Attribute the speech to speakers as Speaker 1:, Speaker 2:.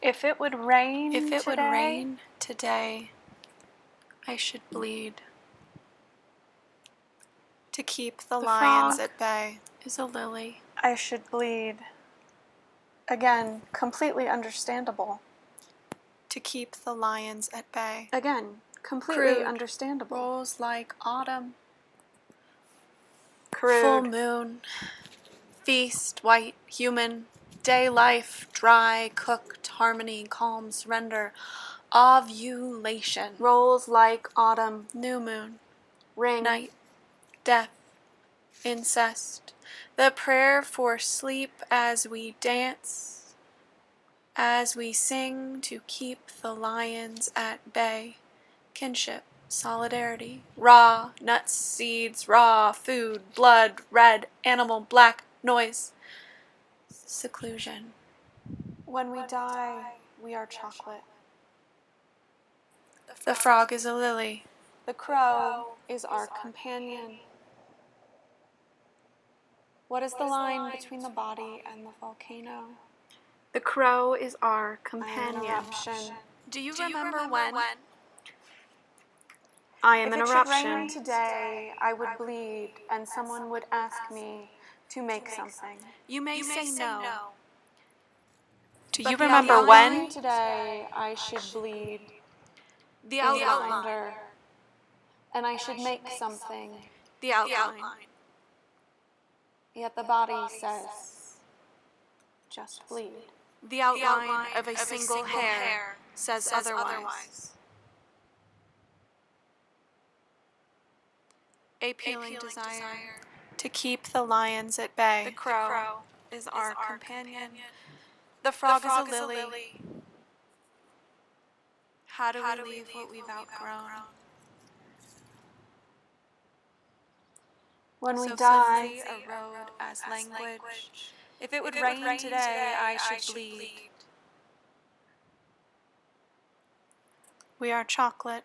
Speaker 1: If it would rain
Speaker 2: If it
Speaker 1: today,
Speaker 2: would rain today, I should bleed. To keep the lions
Speaker 1: frog
Speaker 2: at bay is a lily.
Speaker 1: I should bleed. Again, completely understandable.
Speaker 2: To keep the lions at bay.
Speaker 1: Again, completely
Speaker 2: Crude
Speaker 1: understandable.
Speaker 2: rolls like autumn.
Speaker 1: Crude.
Speaker 2: Full moon. Feast, white, human. Day life, dry, cooked, harmony, calm, surrender. Ovulation.
Speaker 1: Rolls like autumn.
Speaker 2: New moon.
Speaker 1: Ring.
Speaker 2: Night. Death. Incest. The prayer for sleep as we dance, as we sing to keep the lions at bay. Kinship, solidarity, raw, nuts, seeds, raw, food, blood, red, animal, black, noise. Seclusion.
Speaker 1: When we die, we are chocolate.
Speaker 2: The frog is a lily.
Speaker 1: The crow is our companion. What is the line between the body and the volcano?
Speaker 2: The crow is our
Speaker 1: I am
Speaker 2: companion.
Speaker 1: an eruption.
Speaker 2: Do you remember when?
Speaker 1: I am
Speaker 2: If
Speaker 1: an
Speaker 2: it should
Speaker 1: eruption.
Speaker 2: rain
Speaker 1: Today, I would bleed, and someone would ask me to make something.
Speaker 2: You may say no. Do
Speaker 1: But
Speaker 2: you
Speaker 1: the
Speaker 2: remember
Speaker 1: outline
Speaker 2: when?
Speaker 1: Today, I should bleed.
Speaker 2: The
Speaker 1: is
Speaker 2: outline.
Speaker 1: reminder, and I should make something.
Speaker 2: The outline.
Speaker 1: Yet the body says, just bleed.
Speaker 2: The outline of a single hair says otherwise. A peeling desire to keep the lions at bay. The crow is our companion. The frog is a lily. How do we leave what we've outgrown?
Speaker 1: When we
Speaker 2: So
Speaker 1: die,
Speaker 2: flimsy a road as language. If it would rain today, I should bleed. We are chocolate.